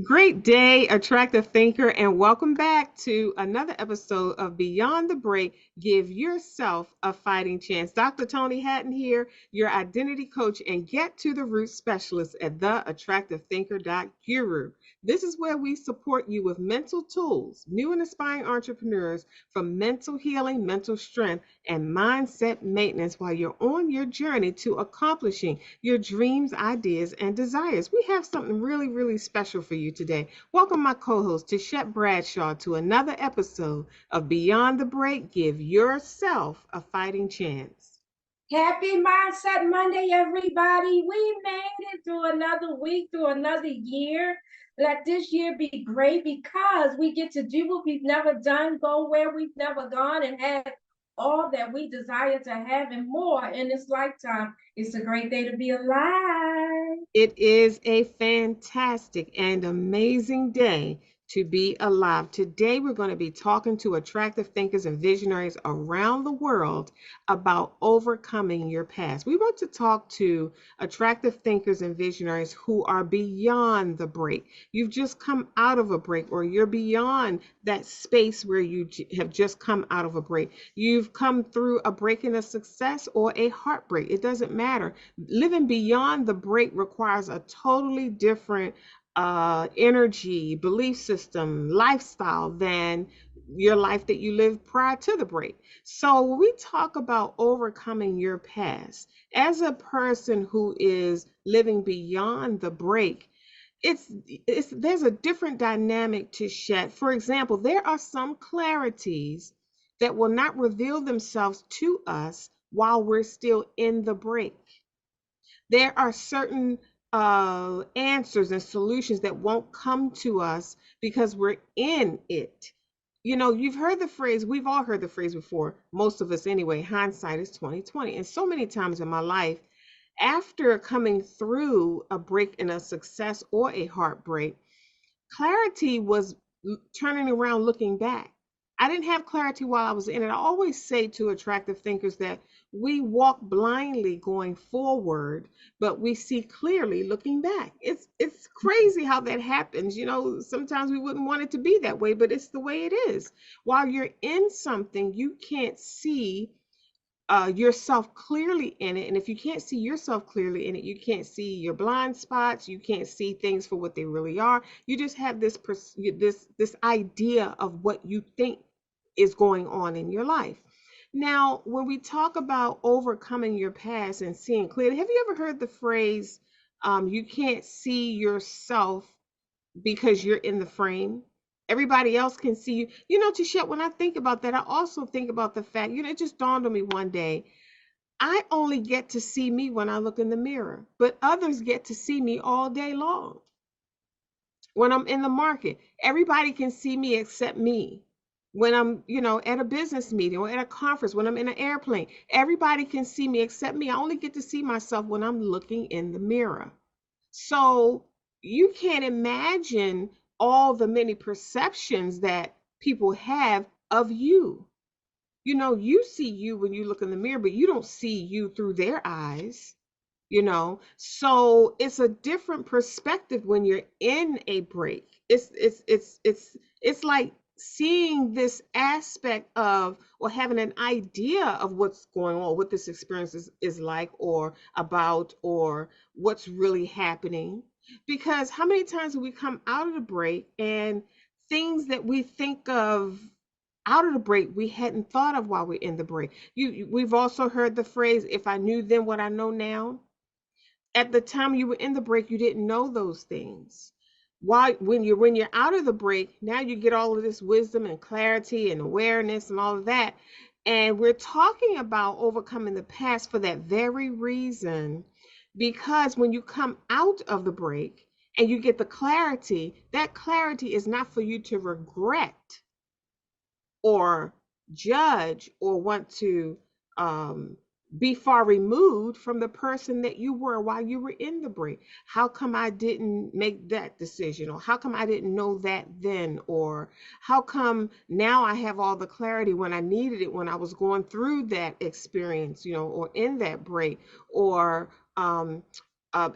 Great day, attractive thinker, and welcome back to another episode of Beyond the Break. Give yourself a fighting chance. Dr. Toni Hatton here, your identity coach and get to the root specialist at theattractivethinker.guru. This is where we support you with mental tools, new and aspiring entrepreneurs from mental healing, mental strength, and mindset maintenance while you're on your journey to accomplishing your dreams, ideas, and desires. We have something really, really special for you today. Welcome, my co host, Tichet Bradshaw, to another episode of Beyond the Break. Give yourself a fighting chance. Happy Mindset Monday, everybody. We made it through another week, through another year. Let this year be great because we get to do what we've never done, go where we've never gone, and have all that we desire to have and more in this lifetime. It's a great day to be alive. It is a fantastic and amazing day to be alive. Today, we're going to be talking to attractive thinkers and visionaries around the world about overcoming your past. We want to talk to attractive thinkers and visionaries who are beyond the break. You've just come out of a break, or you're beyond that space where you have just come out of a break. You've come through a break in a success or a heartbreak. It doesn't matter. Living beyond the break requires a totally different energy, belief system, lifestyle than your life that you lived prior to the break. So when we talk about overcoming your past, as a person who is living beyond the break, it's there's a different dynamic to shed. For example, there are some clarities that will not reveal themselves to us while we're still in the break. There are certain answers and solutions that won't come to us because we're in it. You know, you've heard the phrase, we've all heard the phrase before, most of us anyway, hindsight is 2020. And so many times in my life, after coming through a break in a success or a heartbreak, clarity was turning around looking back. I didn't have clarity while I was in it. I always say to attractive thinkers that we walk blindly going forward, but we see clearly looking back. It's crazy how that happens. You know, sometimes we wouldn't want it to be that way, but it's the way it is. While you're in something, you can't see yourself clearly in it. And if you can't see yourself clearly in it, you can't see your blind spots. You can't see things for what they really are. You just have this idea of what you think is going on in your life. Now, when we talk about overcoming your past and seeing clearly, have you ever heard the phrase, you can't see yourself because you're in the frame? Everybody else can see you. You know, Touchette, when I think about that, I also think about the fact, it just dawned on me one day. I only get to see me when I look in the mirror, but others get to see me all day long. When I'm in the market, everybody can see me except me. When I'm, at a business meeting or at a conference, when I'm in an airplane, everybody can see me except me. I only get to see myself when I'm looking in the mirror. So you can't imagine all the many perceptions that people have of you. You see you when you look in the mirror, but you don't see you through their eyes. So it's a different perspective when you're in a break. It's like seeing this aspect of, or having an idea of what's going on, what this experience is like, or about, or what's really happening. Because how many times do we come out of the break and things that we think of out of the break we hadn't thought of while we're in the break? We've also heard the phrase, if I knew then what I know now. At the time you were in the break, you didn't know those things. Why, when you're out of the break, now you get all of this wisdom and clarity and awareness and all of that. And we're talking about overcoming the past for that very reason, because when you come out of the break and you get the clarity, that clarity is not for you to regret or judge or want to be far removed from the person that you were while you were in the break. How come I didn't make that decision? Or how come I didn't know that then? Or how come now I have all the clarity when I needed it when I was going through that experience, or in that break? Or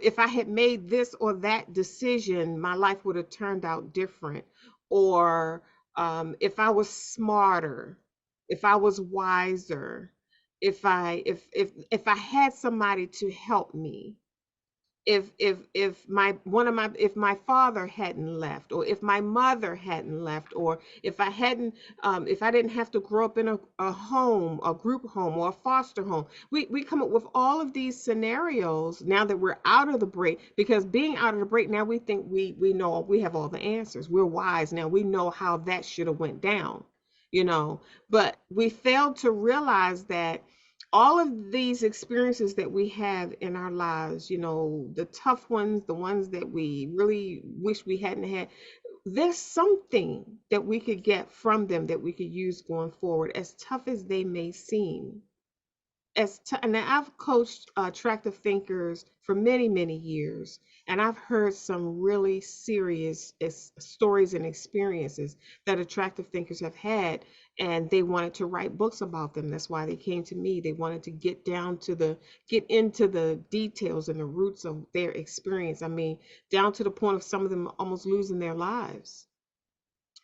if I had made this or that decision, my life would have turned out different. Or if I was smarter, if I was wiser, if I had somebody to help me, if my one of my if my father hadn't left, or if my mother hadn't left, or if I hadn't if I didn't have to grow up in a home, a group home, or a foster home. We come up with all of these scenarios now that we're out of the break, because being out of the break now, we think we know, we have all the answers, we're wise now, we know how that should have went down, you know. But we failed to realize that all of these experiences that we have in our lives, you know, the tough ones, the ones that we really wish we hadn't had, there's something that we could get from them that we could use going forward, as tough as they may seem. And I've coached attractive thinkers for many, many years, and I've heard some really serious stories and experiences that attractive thinkers have had, and they wanted to write books about them. That's why they came to me. They wanted to get into the details and the roots of their experience. I mean, down to the point of some of them almost losing their lives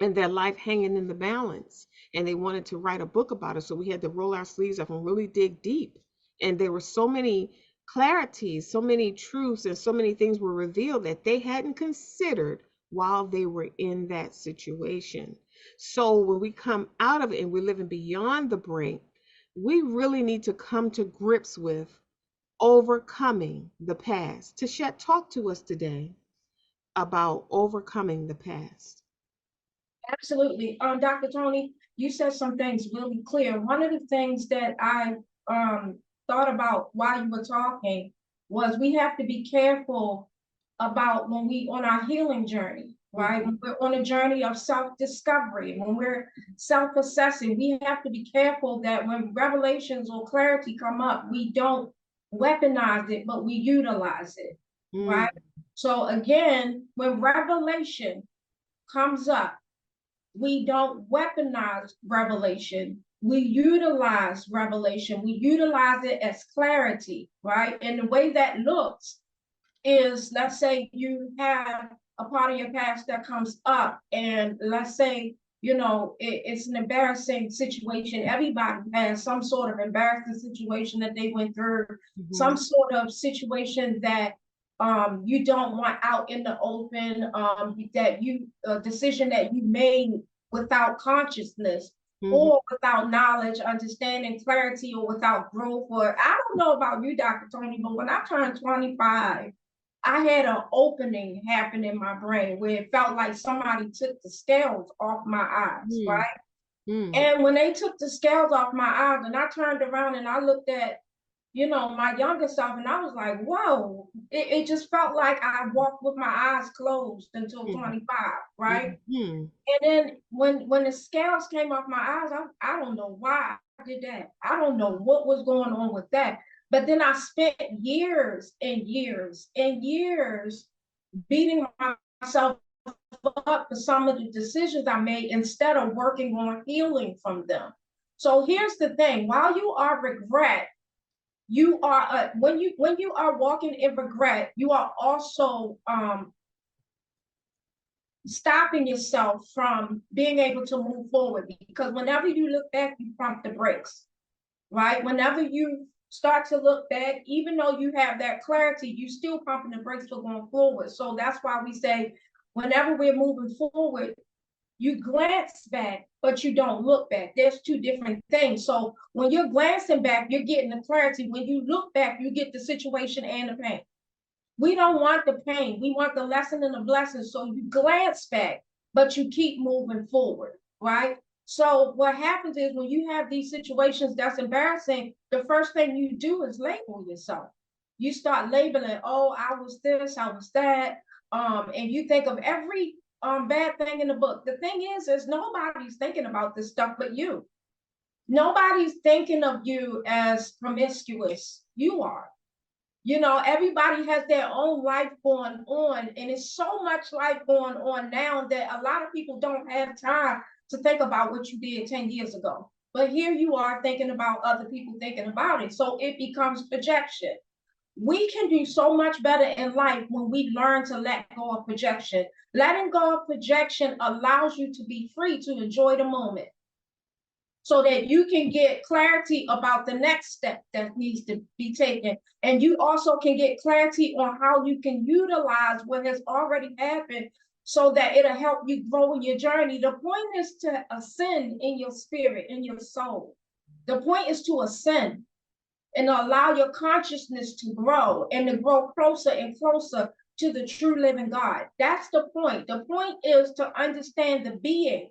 and their life hanging in the balance. And they wanted to write a book about it. So we had to roll our sleeves up and really dig deep. And there were so many clarities, so many truths, and so many things were revealed that they hadn't considered while they were in that situation. So when we come out of it and we're living beyond the brink, we really need to come to grips with overcoming the past. Tichet, talk to us today about overcoming the past. Absolutely. Dr. Toni, you said some things really clear. One of the things that I thought about while you were talking was we have to be careful about when we on our healing journey, right? Mhm. When we're on a journey of self-discovery, when we're self-assessing, we have to be careful that when revelations or clarity come up, we don't weaponize it, but we utilize it, Mm, right? So again, when revelation comes up, we don't weaponize revelation. We utilize revelation. We utilize it as clarity, right? And the way that looks is, let's say you have a part of your past that comes up, and let's say, it's an embarrassing situation. Everybody has some sort of embarrassing situation that they went through, some mhm, sort of situation that you don't want out in the open, that you a decision that you made without consciousness, mhm, or without knowledge, understanding, clarity, or without growth. Or I don't know about you, Dr. Toni, but when I turned 25, I had an opening happen in my brain where it felt like somebody took the scales off my eyes, mm, right? mm, And when they took the scales off my eyes, and I turned around and I looked at, my younger self, and I was like, whoa, it just felt like I walked with my eyes closed until mm, 25, right? mhm, And then when the scales came off my eyes, I don't know why I did that. I don't know what was going on with that. But then I spent years and years and years beating myself up for some of the decisions I made instead of working on healing from them. So here's the thing: while you are regret, you are when you are walking in regret, you are also stopping yourself from being able to move forward, because whenever you look back, you pump the brakes, right? Whenever you start to look back, even though you have that clarity, you still pumping the brakes for going forward. So that's why we say whenever we're moving forward, you glance back, but you don't look back. There's two different things. So when you're glancing back, you're getting the clarity. When you look back, you get the situation and the pain. We don't want the pain. We want the lesson and the blessing. So you glance back, but you keep moving forward, right? So what happens is when you have these situations that's embarrassing, the first thing you do is label yourself. You start labeling, oh, I was this, I was that. And you think of every bad thing in the book. The thing is nobody's thinking about this stuff but you. Nobody's thinking of you as promiscuous. You are. Everybody has their own life going on, and it's so much life going on now that a lot of people don't have time to think about what you did 10 years ago. But here you are thinking about other people thinking about it. So it becomes projection. We can do so much better in life when we learn to let go of projection. Letting go of projection allows you to be free to enjoy the moment so that you can get clarity about the next step that needs to be taken. And you also can get clarity on how you can utilize what has already happened so that it'll help you grow in your journey. The point is to ascend in your spirit, in your soul. The point is to ascend and allow your consciousness to grow and to grow closer and closer to the true living God. That's the point. The point is to understand the being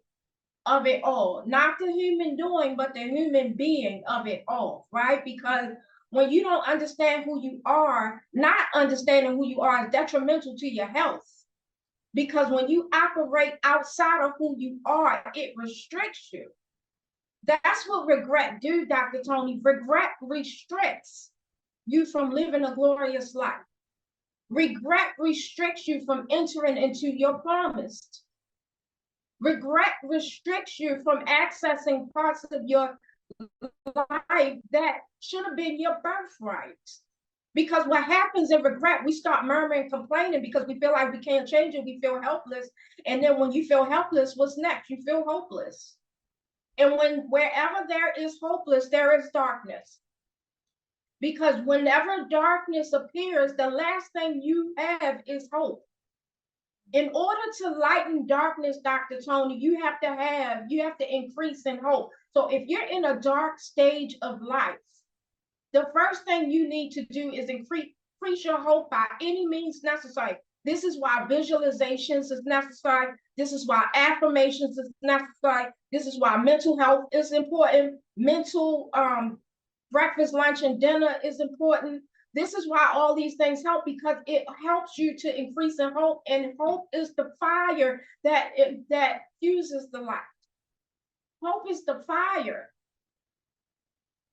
of it all, not the human doing, but the human being of it all, right? Because when you don't understand who you are, not understanding who you are is detrimental to your health. Because when you operate outside of who you are, it restricts you. That's what regret do, Dr. Toni. Regret restricts you from living a glorious life. Regret restricts you from entering into your promise. Regret restricts you from accessing parts of your life that should have been your birthright. Because what happens in regret, we start murmuring, complaining because we feel like we can't change it. We feel helpless. And then when you feel helpless, what's next? You feel hopeless. And wherever there is hopeless, there is darkness. Because whenever darkness appears, the last thing you have is hope. In order to lighten darkness, Dr. Toni, you have to increase in hope. So if you're in a dark stage of life, the first thing you need to do is increase your hope by any means necessary. This is why visualizations is necessary. This is why affirmations is necessary. This is why mental health is important. Mental breakfast, lunch, and dinner is important. This is why all these things help, because it helps you to increase in hope, and hope is the fire that fuses the light. Hope is the fire.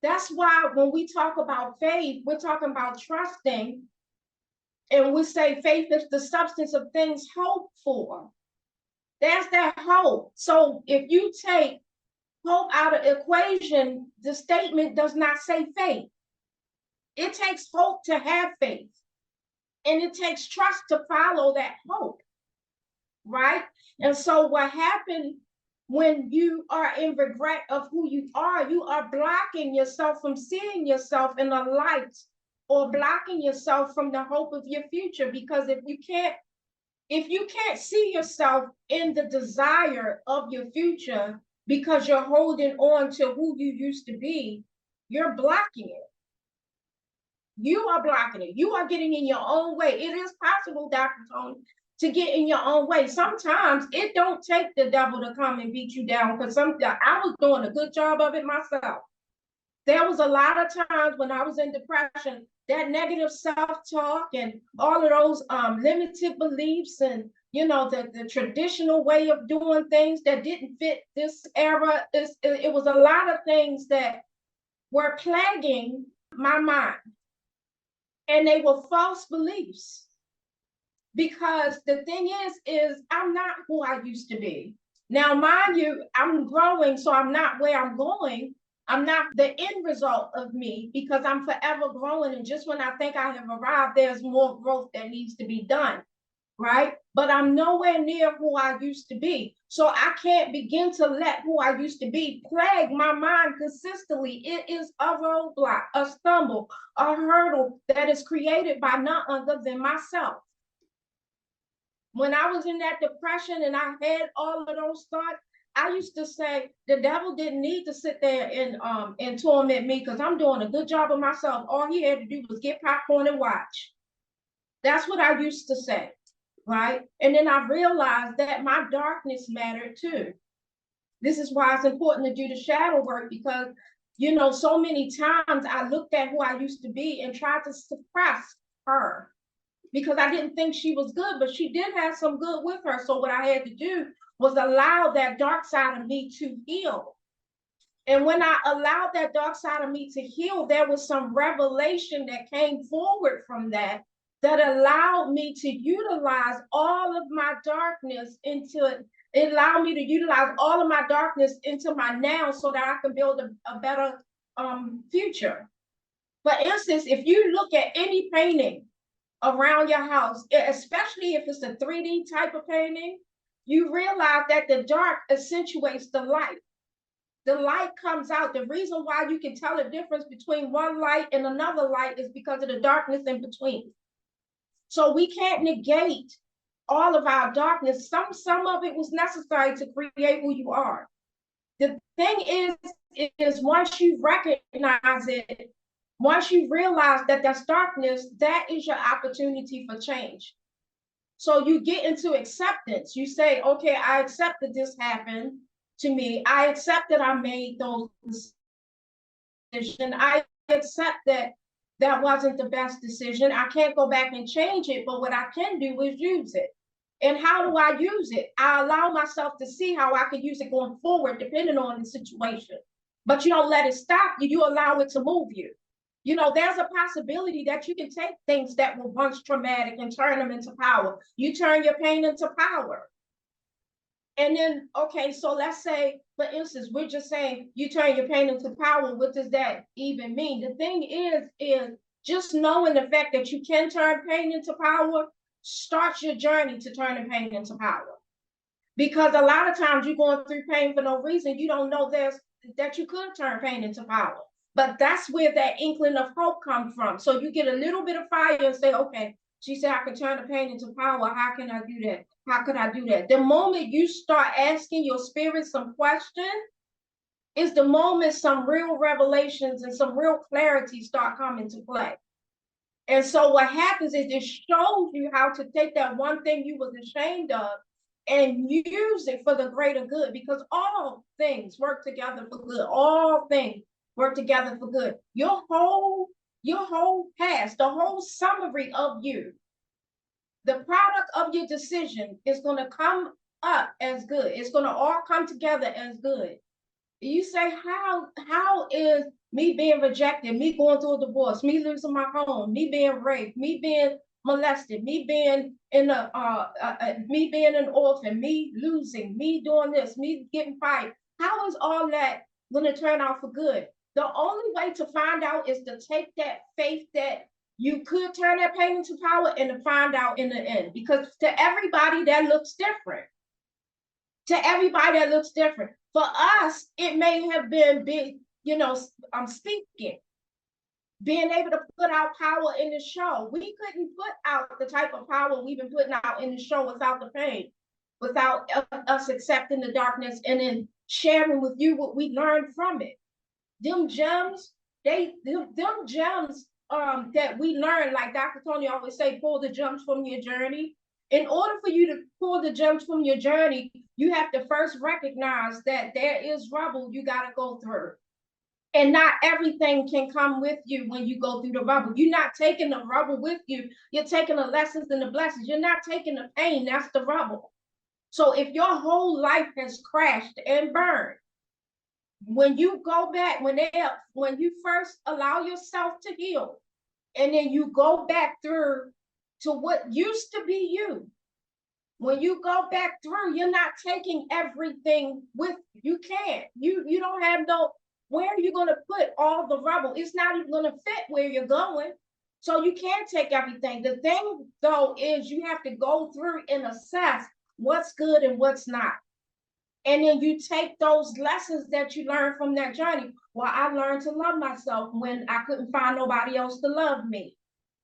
That's why when we talk about faith, we're talking about trusting, and we say faith is the substance of things hoped for. There's that hope. So if you take hope out of the equation, the statement does not say faith. It takes hope to have faith, and it takes trust to follow that hope, right? And so what happened when you are in regret of who you are blocking yourself from seeing yourself in the light, or blocking yourself from the hope of your future. Because if you can't see yourself in the desire of your future because you're holding on to who you used to be, you're blocking it. You are blocking it. You are getting in your own way. It is possible, Dr. Toni, to get in your own way. Sometimes it don't take the devil to come and beat you down, because I was doing a good job of it myself. There was a lot of times when I was in depression, that negative self-talk and all of those limited beliefs, and the traditional way of doing things that didn't fit this era. It was a lot of things that were plaguing my mind. And they were false beliefs. Because the thing is I'm not who I used to be. Now, mind you, I'm growing, so I'm not where I'm going. I'm not the end result of me, because I'm forever growing. And just when I think I have arrived, there's more growth that needs to be done, right? But I'm nowhere near who I used to be. So I can't begin to let who I used to be plague my mind consistently. It is a roadblock, a stumble, a hurdle that is created by none other than myself. When I was in that depression and I had all of those thoughts, I used to say the devil didn't need to sit there and torment me, because I'm doing a good job of myself. All he had to do was get popcorn and watch. That's what I used to say, right? And then I realized that my darkness mattered too. This is why it's important to do the shadow work, because so many times I looked at who I used to be and tried to suppress her, because I didn't think she was good, but she did have some good with her. So what I had to do was allow that dark side of me to heal. And when I allowed that dark side of me to heal, there was some revelation that came forward from that allowed me to utilize all of my darkness it allowed me to utilize all of my darkness into my now, so that I can build a better future. For instance, if you look at any painting around your house, especially if it's a 3D type of painting, you realize that the dark accentuates the light. The light comes out. The reason why you can tell the difference between one light and another light is because of the darkness in between. So we can't negate all of our darkness. Some of it was necessary to create who you are. The thing is once you recognize it, once you realize that that's darkness, that is your opportunity for change. So you get into acceptance. You say, okay, I accept that this happened to me. I accept that I made those decisions. I accept that that wasn't the best decision. I can't go back and change it, but what I can do is use it. And how do I use it? I allow myself to see how I can use it going forward, depending on the situation. But you don't let it stop you. You allow it to move you. You know, there's a possibility that you can take things that were once traumatic and turn them into power. You turn your pain into power. And then, okay, so let's say, for instance, we're just saying you turn your pain into power. What does that even mean? The thing is just knowing the fact that you can turn pain into power starts your journey to turning pain into power. Because a lot of times you're going through pain for no reason. You don't know that you could turn pain into power. But that's where that inkling of hope comes from. So you get a little bit of fire and say, okay, she said I can turn the pain into power. How can I do that? How could I do that? The moment you start asking your spirit some questions is the moment some real revelations and some real clarity start coming to play. And so what happens is it shows you how to take that one thing you was ashamed of and use it for the greater good, because all things work together for good. All things work together for good. Your whole past, the whole summary of you, the product of your decision is going to come up as good. It's going to all come together as good. You say, how is me being rejected, me going through a divorce, me losing my home, me being raped, me being molested, me being me being an orphan, me losing, me doing this, me getting fired? How is all that going to turn out for good? The only way to find out is to take that faith that you could turn that pain into power and to find out in the end. Because to everybody that looks different. To everybody that looks different. For us, it may have been big, I'm speaking, being able to put out power in the show. We couldn't put out the type of power we've been putting out in the show without the pain, without us accepting the darkness and then sharing with you what we learned from it. Them gems, them gems that we learn, like Dr. Toni always say, pull the gems from your journey. In order for you to pull the gems from your journey, you have to first recognize that there is rubble you got to go through. And not everything can come with you when you go through the rubble. You're not taking the rubble with you. You're taking the lessons and the blessings. You're not taking the pain. That's the rubble. So if your whole life has crashed and burned, when you go back, when you first allow yourself to heal, and then you go back through to what used to be you. When you go back through, you're not taking everything with you. You can't. You don't have where are you going to put all the rubble? It's not even going to fit where you're going. So you can't take everything. The thing, though, is you have to go through and assess what's good and what's not. And then you take those lessons that you learned from that journey. Well, I learned to love myself when I couldn't find nobody else to love me.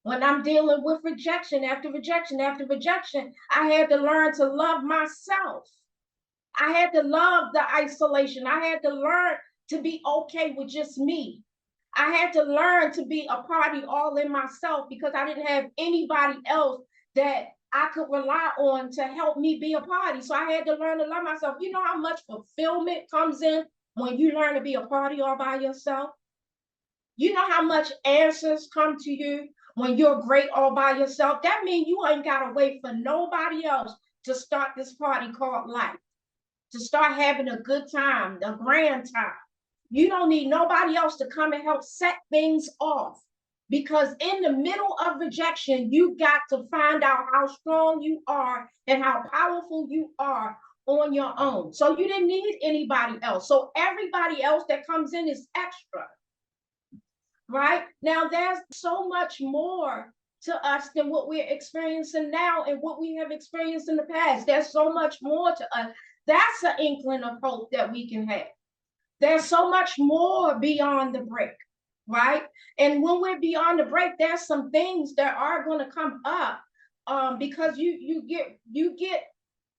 When I'm dealing with rejection after rejection after rejection, I had to learn to love myself. I had to love the isolation. I had to learn to be okay with just me. I had to learn to be a party all in myself because I didn't have anybody else that I could rely on to help me be a party. So I had to learn to love myself. You know how much fulfillment comes in when you learn to be a party all by yourself? You know how much answers come to you when you're great all by yourself? That means you ain't got to wait for nobody else to start this party called life, to start having a good time, a grand time. You don't need nobody else to come and help set things off. Because in the middle of rejection, you got to find out how strong you are and how powerful you are on your own. So you didn't need anybody else. So everybody else that comes in is extra. right? Now, there's so much more to us than what we're experiencing now and what we have experienced in the past. There's so much more to us. That's an inkling of hope that we can have. There's so much more beyond the break, right? And when we're beyond the break, there's some things that are going to come up, because you get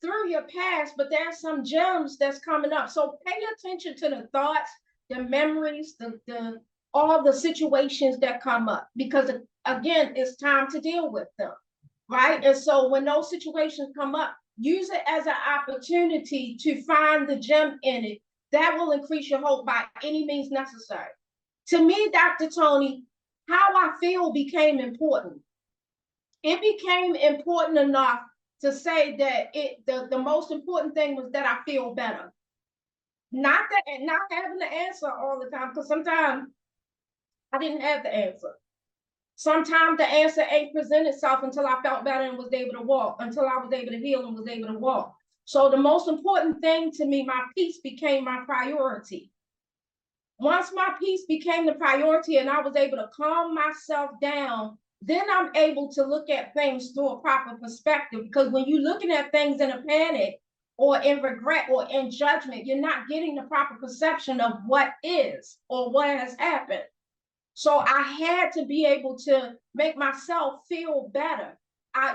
through your past, but there's some gems that's coming up. So pay attention to the thoughts, the memories, the all the situations that come up, because again, it's time to deal with them, right? And so when those situations come up, use it as an opportunity to find the gem in it that will increase your hope by any means necessary. To me, Dr. Toni, how I feel became important. It became important enough to say that the most important thing was that I feel better. Not having the answer all the time, because sometimes I didn't have the answer. Sometimes the answer ain't present itself until I felt better and was able to walk, until I was able to heal and was able to walk. So the most important thing to me, my peace became my priority. Once my peace became the priority and I was able to calm myself down, then I'm able to look at things through a proper perspective. Because when you're looking at things in a panic or in regret or in judgment, you're not getting the proper perception of what is or what has happened. So I had to be able to make myself feel better.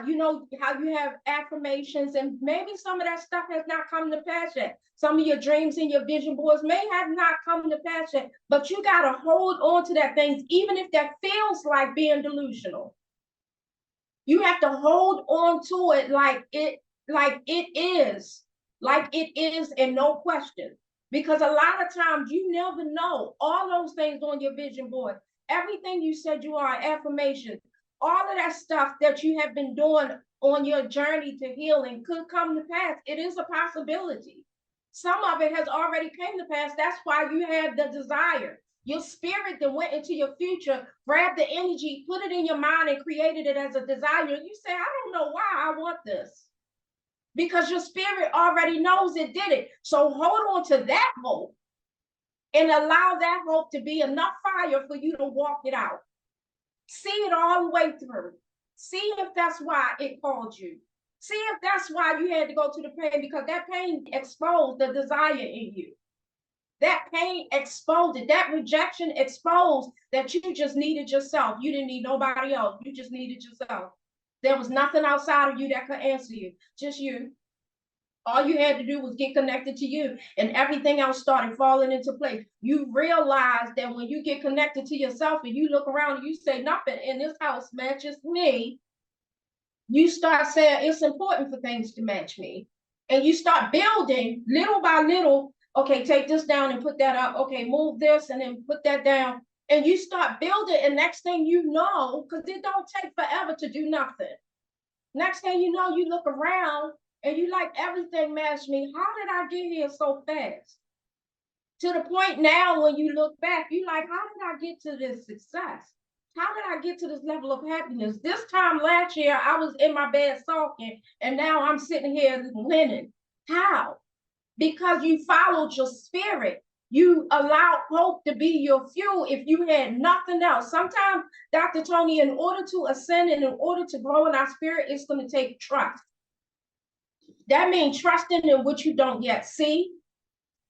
You know how you have affirmations, and maybe some of that stuff has not come to pass yet. Some of your dreams and your vision boards may have not come to pass yet, but you got to hold on to that things, even if that feels like being delusional. You have to hold on to it like it is, and no question. Because a lot of times you never know all those things on your vision board. Everything you said you are, affirmation, all of that stuff that you have been doing on your journey to healing could come to pass. It is a possibility. Some of it has already came to pass. That's why you had the desire. Your spirit that went into your future, grabbed the energy, put it in your mind, and created it as a desire. You say, I don't know why I want this. Because your spirit already knows it did it. So hold on to that hope and allow that hope to be enough fire for you to walk it out. See it all the way through. See if that's why it called you. See if that's why you had to go to the pain, because that pain exposed the desire in you. That pain exposed it. That rejection exposed that you just needed yourself. You didn't need nobody else. You just needed yourself. There was nothing outside of you that could answer you, just you. All you had to do was get connected to you, and everything else started falling into place. You realize that when you get connected to yourself and you look around and you say, nothing in this house matches me, you start saying it's important for things to match me. And you start building little by little. Okay, take this down and put that up. Okay, move this and then put that down. And you start building, and next thing you know, because it don't take forever to do nothing. Next thing you know, you look around and you like, everything matched me. How did I get here so fast? To the point now, when you look back, you like, how did I get to this success? How did I get to this level of happiness? This time last year, I was in my bed sulking, and now I'm sitting here winning. How? Because you followed your spirit. You allowed hope to be your fuel if you had nothing else. Sometimes, Dr. Toni, in order to ascend and in order to grow in our spirit, it's going to take trust. That means trusting in what you don't yet see,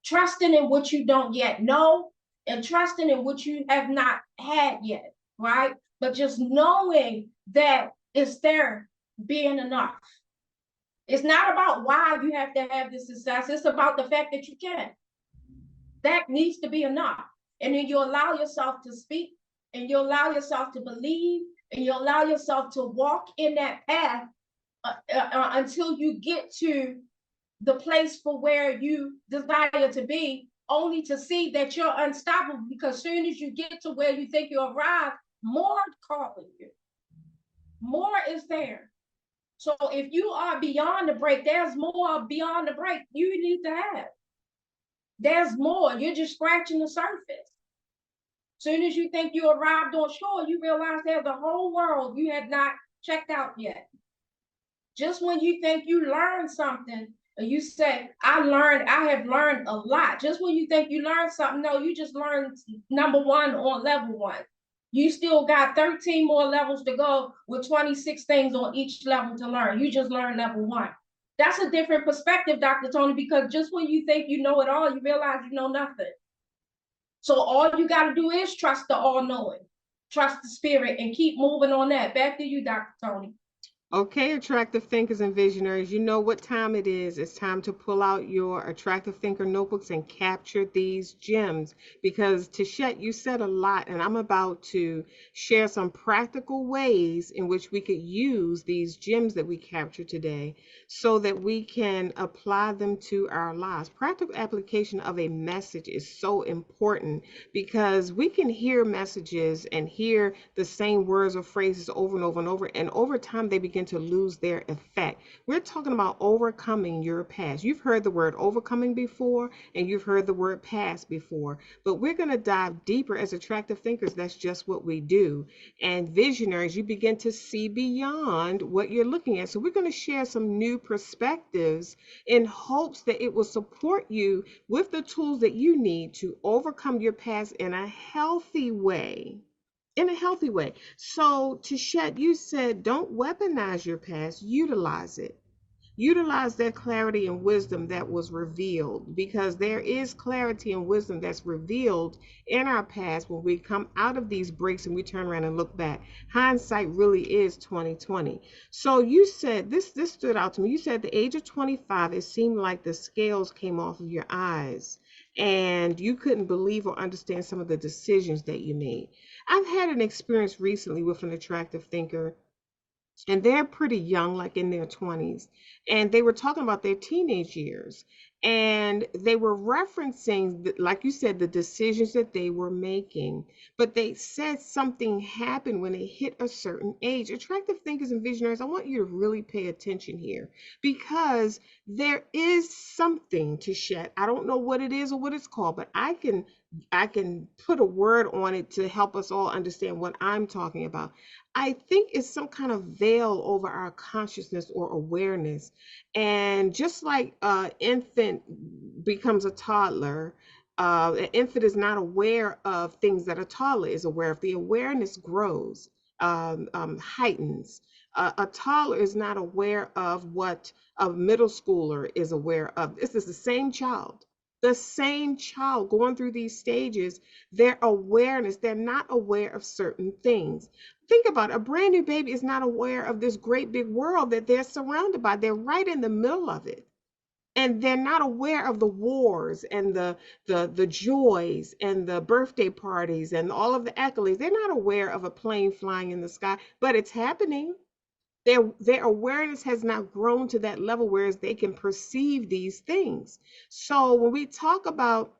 trusting in what you don't yet know, and trusting in what you have not had yet, right? But just knowing that it's there being enough. It's not about why you have to have this success. It's about the fact that you can. That needs to be enough. And then you allow yourself to speak, and you allow yourself to believe, and you allow yourself to walk in that path until you get to the place for where you desire to be, only to see that you're unstoppable, because as soon as you get to where you think you arrive, more calling you. More is there. So if you are beyond the break, there's more beyond the break you need to have. There's more. You're just scratching the surface. Soon as you think you arrived on shore, you realize there's a whole world you had not checked out yet. Just when you think you learned something, and you say, I have learned a lot. Just when you think you learned something, no, you just learned number one on level one. You still got 13 more levels to go with 26 things on each level to learn. You just learned level one. That's a different perspective, Dr. Toni, because just when you think you know it all, you realize you know nothing. So all you got to do is trust the all knowing, trust the spirit, and keep moving on that. Back to you, Dr. Toni. Okay, attractive thinkers and visionaries, you know what time it is. It's time to pull out your attractive thinker notebooks and capture these gems because Tichet, you said a lot, and I'm about to share some practical ways in which we could use these gems that we captured today so that we can apply them to our lives. Practical application of a message is so important because we can hear messages and hear the same words or phrases over and over and over, and over time they begin to lose their effect. We're talking about overcoming your past. You've heard the word overcoming before, and you've heard the word past before, but we're going to dive deeper. As attractive thinkers, that's just what we do. And visionaries, you begin to see beyond what you're looking at. So we're going to share some new perspectives in hopes that it will support you with the tools that you need to overcome your past in a healthy way. In a healthy way. So, Tishet, you said don't weaponize your past, utilize it. Utilize that clarity and wisdom that was revealed, because there is clarity and wisdom that's revealed in our past when we come out of these breaks and we turn around and look back. Hindsight really is 2020. So you said this stood out to me. You said at the age of 25, it seemed like the scales came off of your eyes and you couldn't believe or understand some of the decisions that you made. I've had an experience recently with an attractive thinker, and they're pretty young, like in their 20s, and they were talking about their teenage years, and they were referencing, like you said, the decisions that they were making, but they said something happened when they hit a certain age. Attractive thinkers and visionaries, I want you to really pay attention here, because there is something to shed. I don't know what it is or what it's called, but I can put a word on it to help us all understand what I'm talking about. I think it's some kind of veil over our consciousness or awareness. And just like an infant becomes a toddler, an infant is not aware of things that a toddler is aware of. The awareness grows, heightens. A toddler is not aware of what a middle schooler is aware of. This is the same child. The same child going through these stages, their awareness, they're not aware of certain things. Think about it. A brand new baby is not aware of this great big world that they're surrounded by. They're right in the middle of it. And they're not aware of the wars and the joys and the birthday parties and all of the accolades. They're not aware of a plane flying in the sky, but it's happening. Their awareness has not grown to that level whereas they can perceive these things. So when we talk about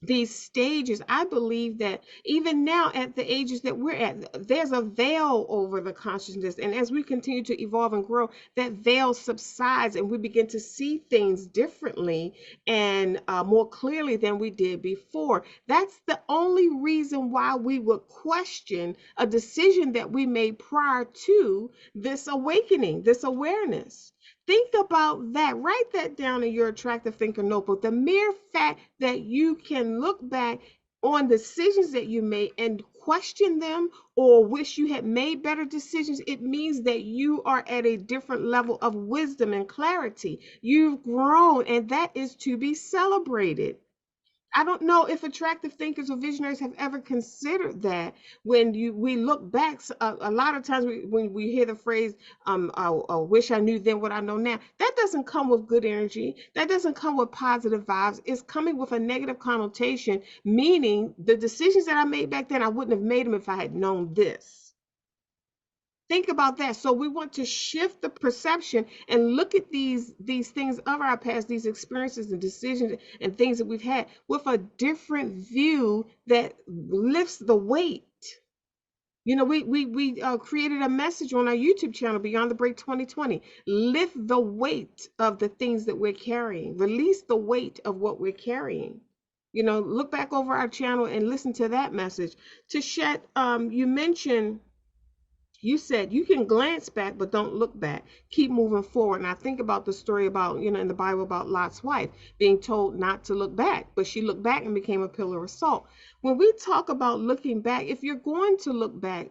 these stages, I believe that even now at the ages that we're at, there's a veil over the consciousness. And as we continue to evolve and grow, that veil subsides and we begin to see things differently and more clearly than we did before. That's the only reason why we would question a decision that we made prior to this awakening, this awareness. Think about that. Write that down in your attractive thinker notebook. The mere fact that you can look back on decisions that you made and question them or wish you had made better decisions, it means that you are at a different level of wisdom and clarity. You've grown, and that is to be celebrated. I don't know if attractive thinkers or visionaries have ever considered that. When we look back, a lot of times when we hear the phrase, I wish I knew then what I know now, that doesn't come with good energy. That doesn't come with positive vibes. It's coming with a negative connotation, meaning the decisions that I made back then, I wouldn't have made them if I had known this. Think about that. So we want to shift the perception and look at these things of our past, these experiences and decisions and things that we've had with a different view that lifts the weight. You know, we created a message on our YouTube channel, Beyond the Break 2020. Lift the weight of the things that we're carrying. Release the weight of what we're carrying. You know, look back over our channel and listen to that message. Tishet, you mentioned You said you can glance back, but don't look back. Keep moving forward. And I think about the story about, in the Bible about Lot's wife being told not to look back, but she looked back and became a pillar of salt. When we talk about looking back, if you're going to look back,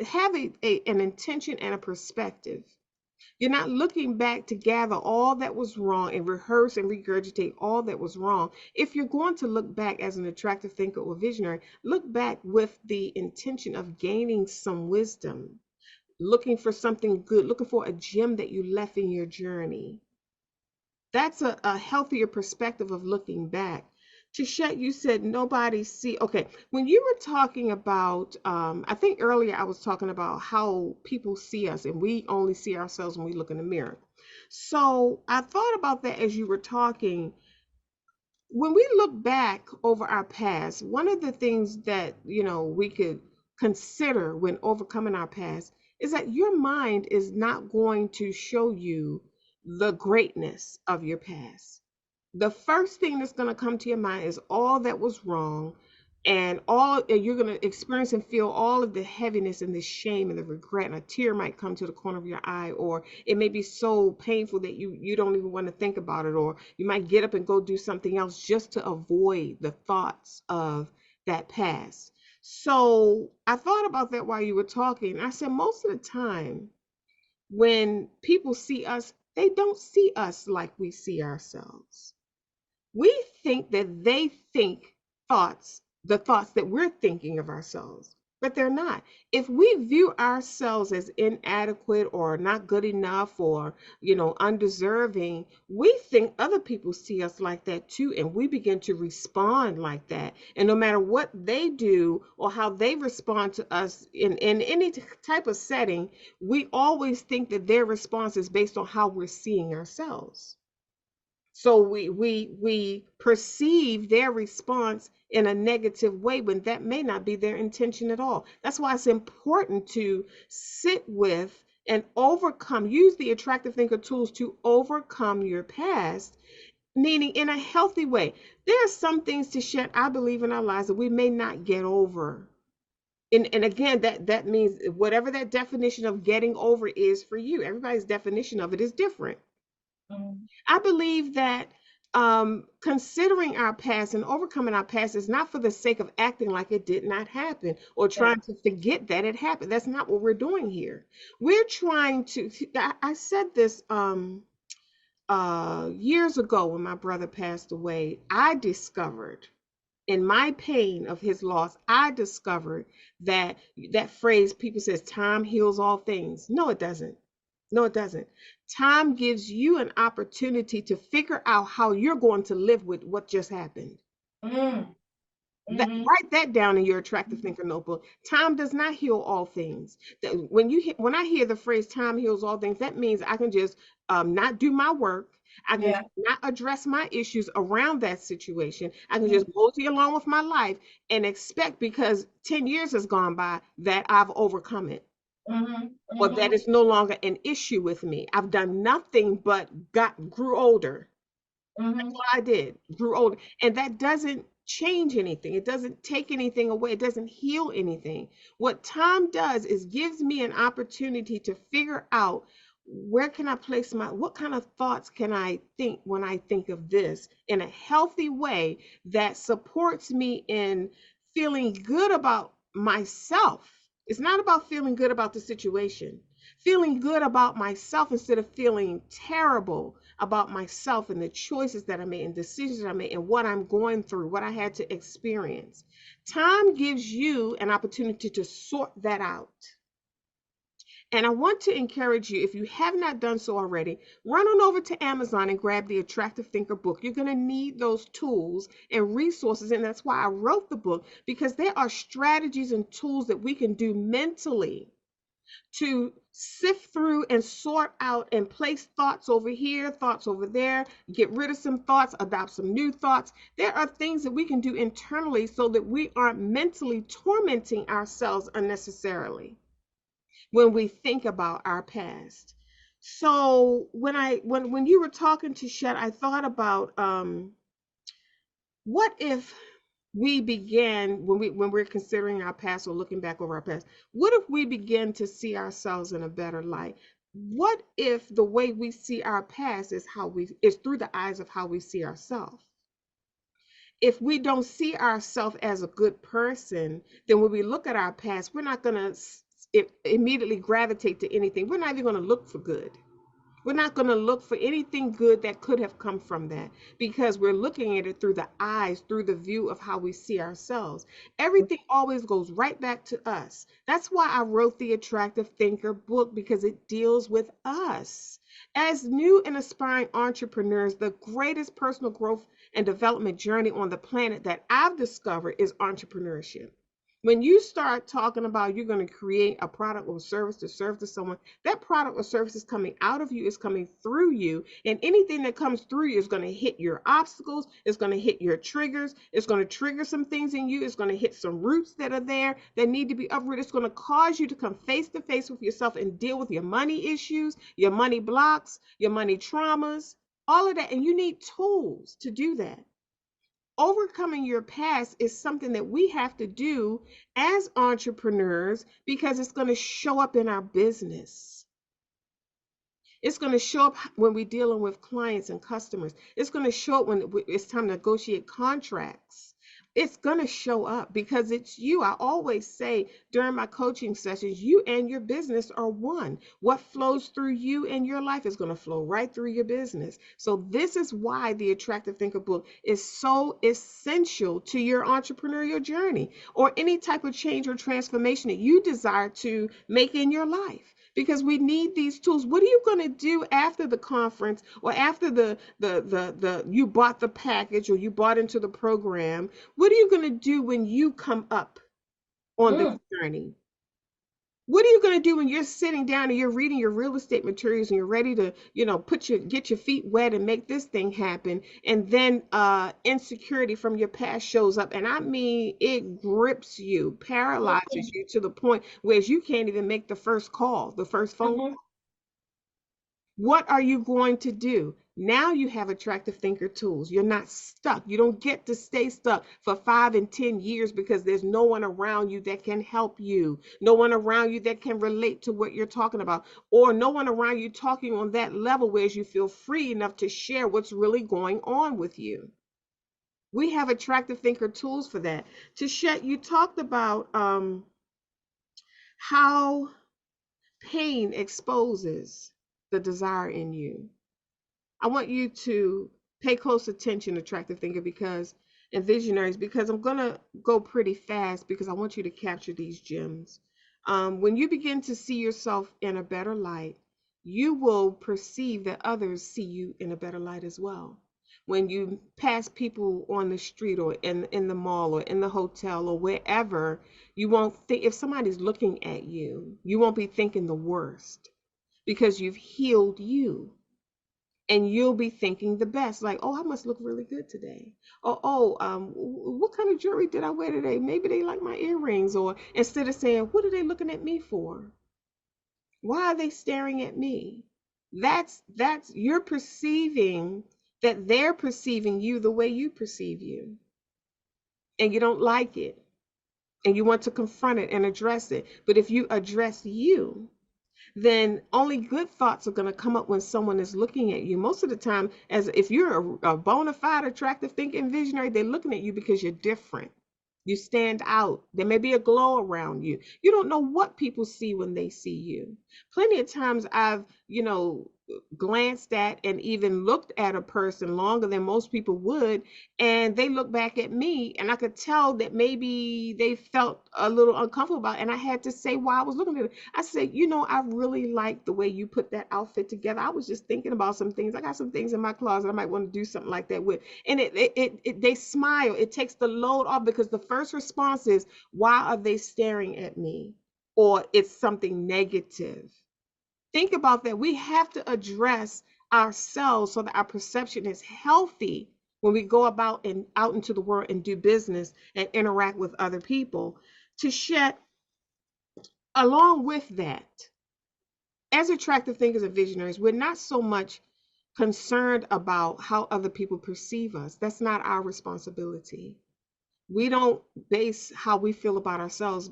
have an intention and a perspective. You're not looking back to gather all that was wrong and rehearse and regurgitate all that was wrong. If you're going to look back as an attractive thinker or visionary, look back with the intention of gaining some wisdom, looking for something good, looking for a gem that you left in your journey. That's a healthier perspective of looking back. Tichet, you said nobody see. Okay, when you were talking about, I think earlier I was talking about how people see us and we only see ourselves when we look in the mirror. So I thought about that as you were talking. When we look back over our past, one of the things that, we could consider when overcoming our past is that your mind is not going to show you the greatness of your past. The first thing that's going to come to your mind is all that was wrong, and you're going to experience and feel all of the heaviness and the shame and the regret, and a tear might come to the corner of your eye, or it may be so painful that you don't even want to think about it, or you might get up and go do something else just to avoid the thoughts of that past. So I thought about that while you were talking. I said most of the time when people see us, they don't see us like we see ourselves. We think that they think the thoughts that we're thinking of ourselves, but they're not. If we view ourselves as inadequate or not good enough or, undeserving, we think other people see us like that too, and we begin to respond like that. And no matter what they do or how they respond to us in any type of setting, we always think that their response is based on how we're seeing ourselves. So we perceive their response in a negative way when that may not be their intention at all. That's why it's important to sit with and overcome, use the attractive thinker tools to overcome your past, meaning in a healthy way. There are some things to shed, I believe, in our lives that we may not get over. And again, that means whatever that definition of getting over is for you. Everybody's definition of it is different. Mm. I believe that considering our past and overcoming our past is not for the sake of acting like it did not happen or Yeah. trying to forget that it happened. That's not what we're doing here. We're trying to, I said this years ago when my brother passed away. I discovered in my pain of his loss, I discovered that that phrase people says time heals all things. No, it doesn't. No, it doesn't. Time gives you an opportunity to figure out how you're going to live with what just happened. Mm. Mm-hmm. Write that down in your attractive thinker notebook. Time does not heal all things. When I hear the phrase "time heals all things," that means I can just not do my work. I can Yeah. not address my issues around that situation. I can Mm. just mosey along with my life and expect because 10 years has gone by that I've overcome it Mm-hmm. or that Mm-hmm. it's no longer an issue with me. I've done nothing but grew older. Mm-hmm. I did, grew older. And that doesn't change anything. It doesn't take anything away. It doesn't heal anything. What time does is gives me an opportunity to figure out where can I place what kind of thoughts can I think when I think of this in a healthy way that supports me in feeling good about myself. It's not about feeling good about the situation. Feeling good about myself instead of feeling terrible about myself and the choices that I made and decisions that I made and what I'm going through, what I had to experience. Time gives you an opportunity to sort that out. And I want to encourage you, if you have not done so already, run on over to Amazon and grab the Attractive Thinker book. You're going to need those tools and resources. And that's why I wrote the book, because there are strategies and tools that we can do mentally to sift through and sort out and place thoughts over here, thoughts over there, get rid of some thoughts, adopt some new thoughts. There are things that we can do internally so that we aren't mentally tormenting ourselves unnecessarily when we think about our past. So when you were talking to Shet, I thought about what if we began, when we're considering our past or looking back over our past, what if we begin to see ourselves in a better light? What if the way we see our past is through the eyes of how we see ourselves? If we don't see ourselves as a good person, then when we look at our past, we're not going to immediately gravitate to anything. We're not even going to look for good. We're not going to look for anything good that could have come from that, because we're looking at it through the eyes, through the view of how we see ourselves. Everything always goes right back to us. That's why I wrote the Attractive Thinker book, because it deals with us. As new and aspiring entrepreneurs, the greatest personal growth and development journey on the planet that I've discovered is entrepreneurship. When you start talking about you're going to create a product or service to serve to someone, that product or service is coming out of you, is coming through you. And anything that comes through you is going to hit your obstacles, it's going to hit your triggers, it's going to trigger some things in you, it's going to hit some roots that are there that need to be uprooted. It's going to cause you to come face to face with yourself and deal with your money issues, your money blocks, your money traumas, all of that. And you need tools to do that. Overcoming your past is something that we have to do as entrepreneurs, because it's going to show up in our business. It's going to show up when we're dealing with clients and customers. It's going to show up when it's time to negotiate contracts. It's going to show up because it's you. I always say during my coaching sessions, you and your business are one. What flows through you and your life is going to flow right through your business. So this is why the Attractive Thinker book is so essential to your entrepreneurial journey, or any type of change or transformation that you desire to make in your life, because we need these tools. What are you going to do after the conference, or after the you bought the package or you bought into the program? What are you going to do when you come up on this Mm. journey? What are you going to do when you're sitting down and you're reading your real estate materials and you're ready to, get your feet wet and make this thing happen? And then insecurity from your past shows up. And I mean, it grips you, paralyzes you to the point where you can't even make the first call, the first phone Mm-hmm. call. What are you going to do? Now you have Attractive Thinker tools. You're not stuck. You don't get to stay stuck for 5 and 10 years because there's no one around you that can help you, no one around you that can relate to what you're talking about, or no one around you talking on that level where you feel free enough to share what's really going on with you. We have Attractive Thinker tools for that. Tichet, you talked about how pain exposes the desire in you. I want you to pay close attention, Attractive Thinker, because and visionaries, because I'm gonna go pretty fast because I want you to capture these gems. When you begin to see yourself in a better light, you will perceive that others see you in a better light as well. When you pass people on the street or in the mall or in the hotel or wherever, you won't think, if somebody's looking at you, you won't be thinking the worst, because you've healed you, and you'll be thinking the best, like, oh, I must look really good today. Or, oh, what kind of jewelry did I wear today? Maybe they like my earrings. Or instead of saying, what are they looking at me for? Why are they staring at me? That's you're perceiving that they're perceiving you the way you perceive you, and you don't like it, and you want to confront it and address it. But if you address you, then only good thoughts are going to come up when someone is looking at you. Most of the time, as if you're a bona fide attractive thinking visionary, they're looking at you because you're different. You stand out. There may be a glow around you. You don't know what people see when they see you. Plenty of times I've, glanced at and even looked at a person longer than most people would, and they look back at me, and I could tell that maybe they felt a little uncomfortable about it, and I had to say why I was looking at it. I said, I really like the way you put that outfit together. I was just thinking about some things. I got some things in my closet I might want to do something like that with. And they smile. It takes the load off, because the first response is, why are they staring at me? Or it's something negative. Think about that. We have to address ourselves so that our perception is healthy when we go about and out into the world and do business and interact with other people. To shed along with that, as attractive thinkers and visionaries, we're not so much concerned about how other people perceive us. That's not our responsibility. We don't base how we feel about ourselves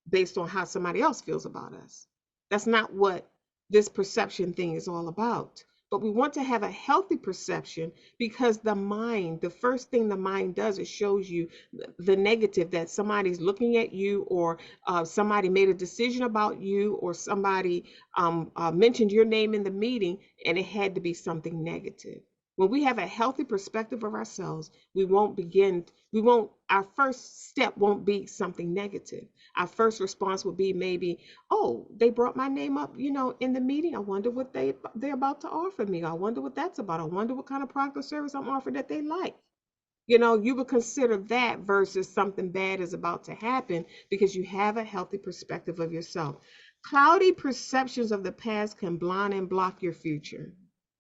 based on how somebody else feels about us. That's not what this perception thing is all about. But we want to have a healthy perception, because the first thing the mind does is shows you the negative, that somebody's looking at you, or somebody made a decision about you, or somebody mentioned your name in the meeting, and it had to be something negative. When we have a healthy perspective of ourselves, our first step won't be something negative. Our first response will be maybe, oh, they brought my name up, in the meeting. I wonder what they're about to offer me. I wonder what that's about. I wonder what kind of product or service I'm offering that they like. You would consider that versus something bad is about to happen, because you have a healthy perspective of yourself. Cloudy perceptions of the past can blind and block your future.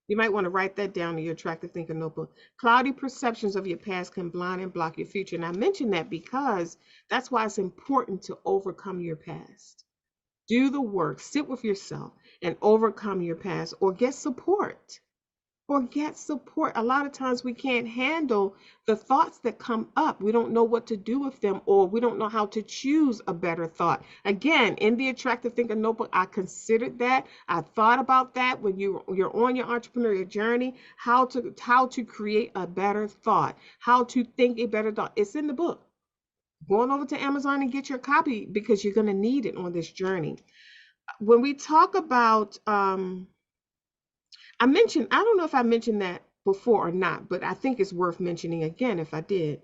You might want to write that down in your attractive thinker notebook. Cloudy perceptions of your past can blind and block your future. And I mention that because that's why it's important to overcome your past. Do the work, sit with yourself and overcome your past, or get support. A lot of times we can't handle the thoughts that come up. We don't know what to do with them, or we don't know how to choose a better thought. Again, in the Attractive Thinker Notebook, I considered that. I thought about that when you're on your entrepreneurial journey, how to create a better thought, how to think a better thought. It's in the book. Go on over to Amazon and get your copy, because you're going to need it on this journey. When we talk about I don't know if I mentioned that before or not, but I think it's worth mentioning again if I did.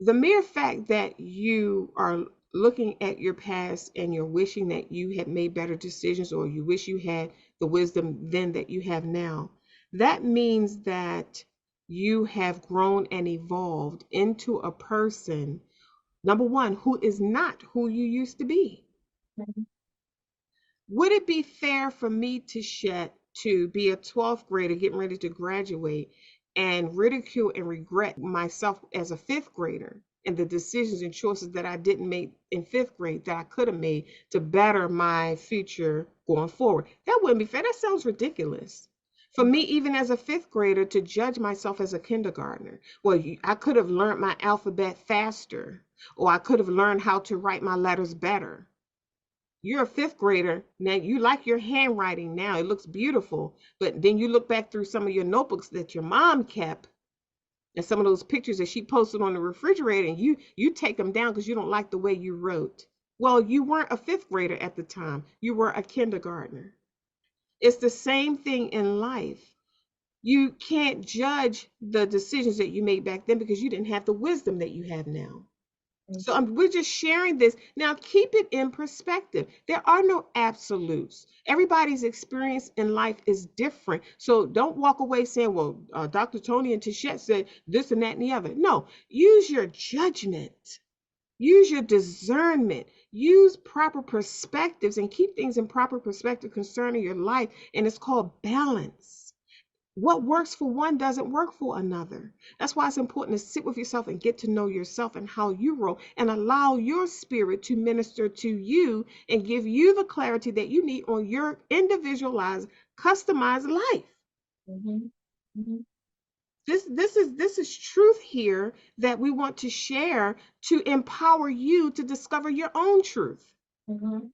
The mere fact that you are looking at your past and you're wishing that you had made better decisions, or you wish you had the wisdom then that you have now, that means that you have grown and evolved into a person, number one, who is not who you used to be. Would it be fair for me to be a 12th grader getting ready to graduate and ridicule and regret myself as a fifth grader and the decisions and choices that I didn't make in fifth grade that I could have made to better my future going forward? That wouldn't be fair. That sounds ridiculous. For me, even as a fifth grader, to judge myself as a kindergartner, well, I could have learned my alphabet faster, or I could have learned how to write my letters better. You're a fifth grader now. You like your handwriting now, it looks beautiful, but then you look back through some of your notebooks that your mom kept, and some of those pictures that she posted on the refrigerator, and you take them down because you don't like the way you wrote. Well, you weren't a fifth grader at the time, you were a kindergartner. It's the same thing in life. You can't judge the decisions that you made back then because you didn't have the wisdom that you have now. So we're just sharing this. Now, keep it in perspective. There are no absolutes. Everybody's experience in life is different. So don't walk away saying, well, Dr. Toni and Tichet said this and that and the other. No, use your judgment, use your discernment, use proper perspectives, and keep things in proper perspective concerning your life. And it's called balance. What works for one doesn't work for another. That's why it's important to sit with yourself and get to know yourself and how you roll, and allow your spirit to minister to you and give you the clarity that you need on your individualized, customized life. Mm-hmm. Mm-hmm. This is truth here that we want to share to empower you to discover your own truth. Mm-hmm.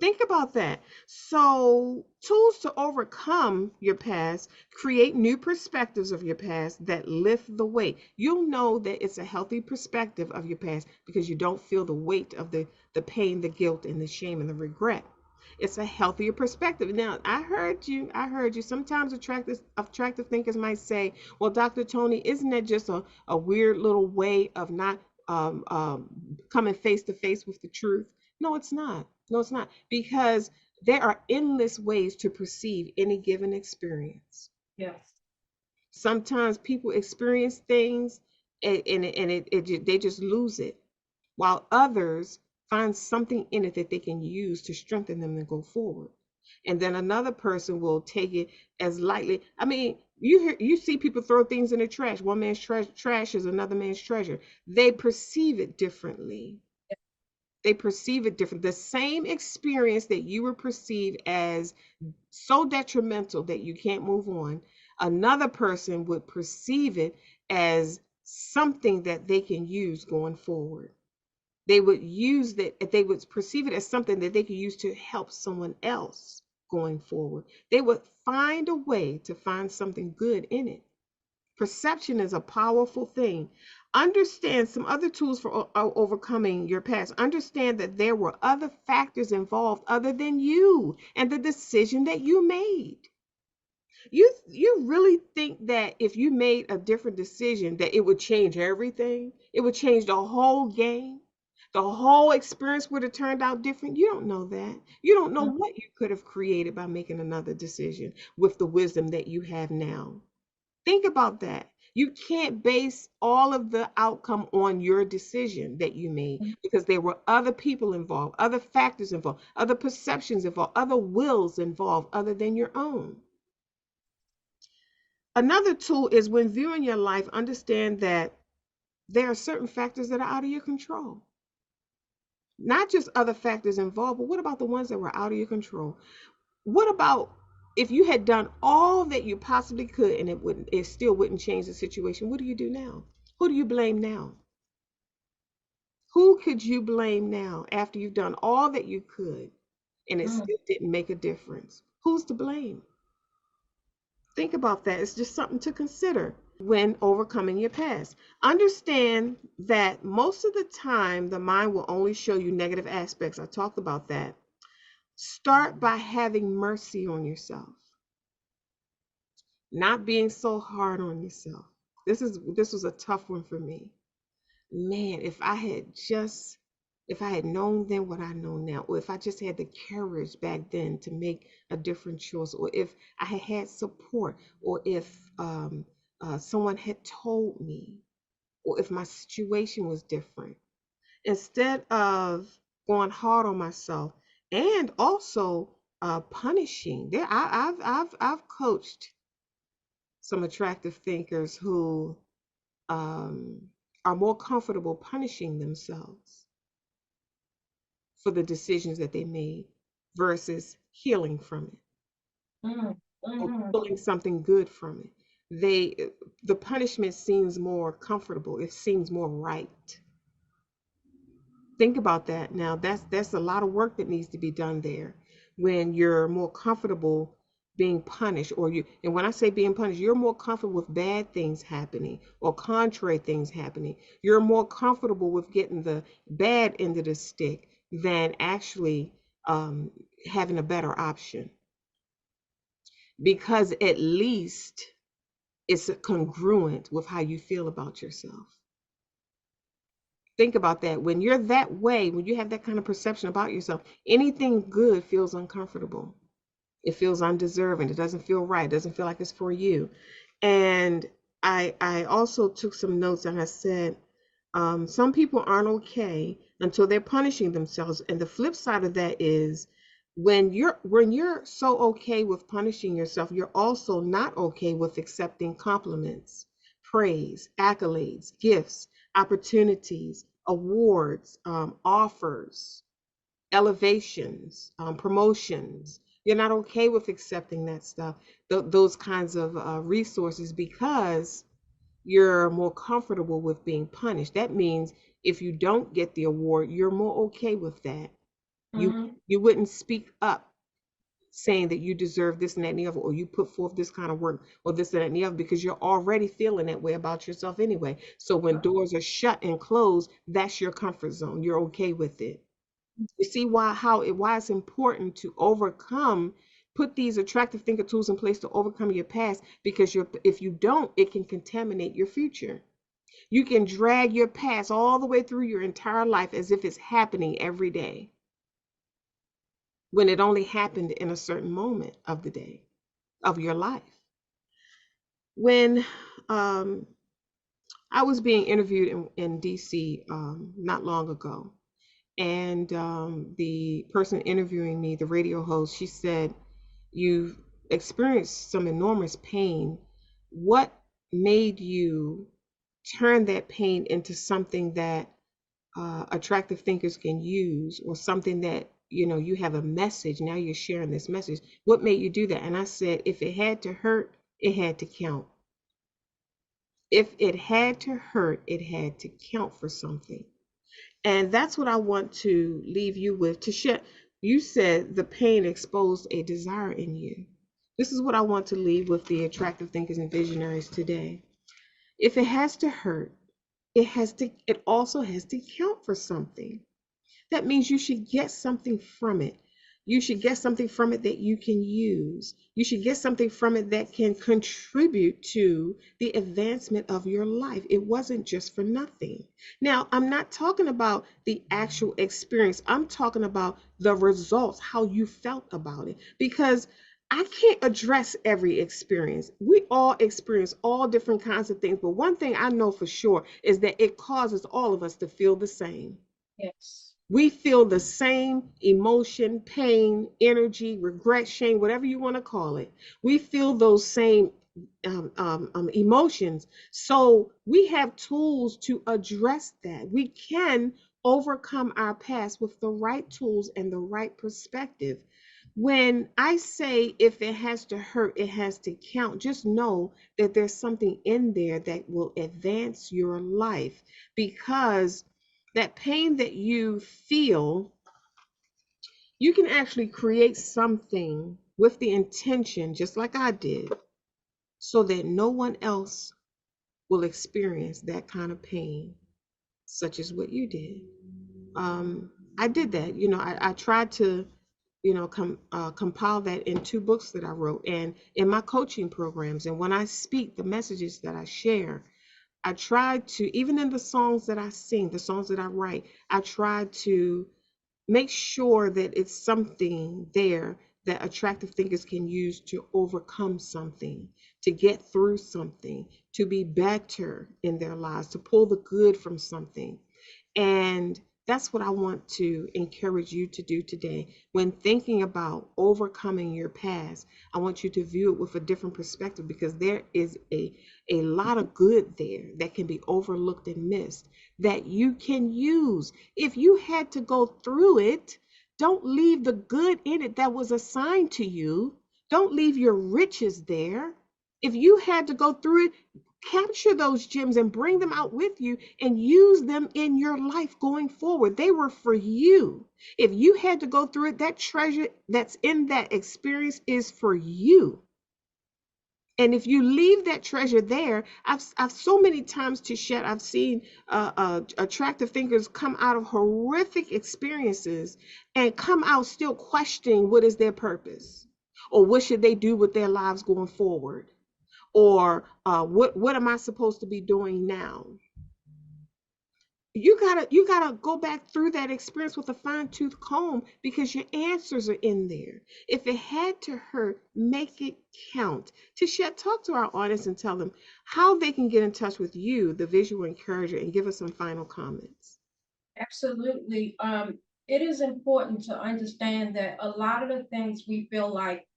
Think about that. So, tools to overcome your past: create new perspectives of your past that lift the weight. You'll know that it's a healthy perspective of your past because you don't feel the weight of the pain, the guilt, and the shame and the regret. It's a healthier perspective. Now, I heard you. Sometimes attractive thinkers might say, well, Dr. Toni, isn't that just a weird little way of not coming face to face with the truth? No, it's not. No, it's not. Because there are endless ways to perceive any given experience. Yes. Sometimes people experience things and they just lose it, while others find something in it that they can use to strengthen them and go forward. And then another person will take it as lightly. I mean, you see people throw things in the trash. One man's trash is another man's treasure. They perceive it differently. They perceive it different. The same experience that you were perceived as so detrimental that you can't move on, another person would perceive it as something that they can use going forward. They would use that, they would perceive it as something that they could use to help someone else going forward. They would find a way to find something good in it. Perception is a powerful thing. Understand some other tools for overcoming your past. Understand that there were other factors involved other than you and the decision that you made. You really think that if you made a different decision that it would change everything? It would change the whole game? The whole experience would have turned out different? You don't know that. You don't know what you could have created by making another decision with the wisdom that you have now. Think about that. You can't base all of the outcome on your decision that you made because there were other people involved, other factors involved, other perceptions involved, other wills involved other than your own. Another tool is when viewing your life, understand that there are certain factors that are out of your control. Not just other factors involved, but what about the ones that were out of your control? What about if you had done all that you possibly could and it still wouldn't change the situation? What do you do now? Who do you blame now? Who could you blame now after you've done all that you could and it still didn't make a difference? Who's to blame? Think about that. It's just something to consider when overcoming your past. Understand that most of the time, the mind will only show you negative aspects. I talked about that. Start by having mercy on yourself, not being so hard on yourself. This was a tough one for me. Man, if I had known then what I know now, or if I just had the courage back then to make a different choice, or if I had had support, or if someone had told me, or if my situation was different, instead of going hard on myself and also punishing. I've coached some attractive thinkers who are more comfortable punishing themselves for the decisions that they made versus healing from it or pulling something good from it. The punishment seems more comfortable. It seems more right. Think about that. Now that's a lot of work that needs to be done there when you're more comfortable being punished, and when I say being punished, you're more comfortable with bad things happening or contrary things happening. You're more comfortable with getting the bad end of the stick than actually having a better option, because at least it's congruent with how you feel about yourself. Think about that. When you're that way, when you have that kind of perception about yourself, anything good feels uncomfortable. It feels undeserving. It doesn't feel right. It doesn't feel like it's for you. And I also took some notes and I said, some people aren't okay until they're punishing themselves. And the flip side of that is when you're so okay with punishing yourself, you're also not okay with accepting compliments, praise, accolades, gifts, opportunities, awards, offers, elevations, promotions. You're not okay with accepting that stuff, those kinds of resources, because you're more comfortable with being punished. That means if you don't get the award, you're more okay with that. You wouldn't speak up saying that you deserve this and that and the other, or you put forth this kind of work, or this and that and the other, because you're already feeling that way about yourself anyway. So when doors are shut and closed, that's your comfort zone. You're okay with it. You see why it's important to put these attractive thinker tools in place to overcome your past, because if you don't, it can contaminate your future. You can drag your past all the way through your entire life as if it's happening every day, when it only happened in a certain moment of the day of your life. When I was being interviewed in DC not long ago, and the person interviewing me, the radio host, she said, "You've experienced some enormous pain. What made you turn that pain into something that attractive thinkers can use, or something that, you have a message, now you're sharing this message? What made you do that?" And I said, if it had to hurt, it had to count. If it had to hurt, it had to count for something. And that's what I want to leave you with. To share, you said the pain exposed a desire in you. This is what I want to leave with the attractive thinkers and visionaries today. If it has to hurt, it also has to count for something. That means you should get something from it. You should get something from it that you can use. You should get something from it that can contribute to the advancement of your life. It wasn't just for nothing. Now, I'm not talking about the actual experience. I'm talking about the results, how you felt about it. Because I can't address every experience. We all experience all different kinds of things. But one thing I know for sure is that it causes all of us to feel the same. Yes. We feel the same emotion, pain, energy, regret, shame, whatever you want to call it. We feel those same emotions. So we have tools to address that. We can overcome our past with the right tools and the right perspective. When I say if it has to hurt, it has to count, just know that there's something in there that will advance your life, because that pain that you feel, you can actually create something with the intention, just like I did, so that no one else will experience that kind of pain, such as what you did. I did that. I tried to, compile that in 2 books that I wrote and in my coaching programs. And when I speak, the messages that I share, I try to, even in the songs that I sing, the songs that I write, I try to make sure that it's something there that attractive thinkers can use to overcome something, to get through something, to be better in their lives, to pull the good from something. And that's what I want to encourage you to do today. When thinking about overcoming your past, I want you to view it with a different perspective, because there is a lot of good there that can be overlooked and missed that you can use. If you had to go through it, don't leave the good in it that was assigned to you. Don't leave your riches there. If you had to go through it, capture those gems and bring them out with you and use them in your life going forward. They were for you. If you had to go through it, that treasure that's in that experience is for you. And if you leave that treasure there, I've so many times, Tichet, I've seen attractive thinkers come out of horrific experiences and come out still questioning what is their purpose, or what should they do with their lives going forward, or what am I supposed to be doing now? You gotta go back through that experience with a fine-tooth comb, because your answers are in there. If it had to hurt, make it count. Tichet, talk to our audience and tell them how they can get in touch with you, the visual encourager, and give us some final comments. Absolutely. It is important to understand that a lot of the things we feel like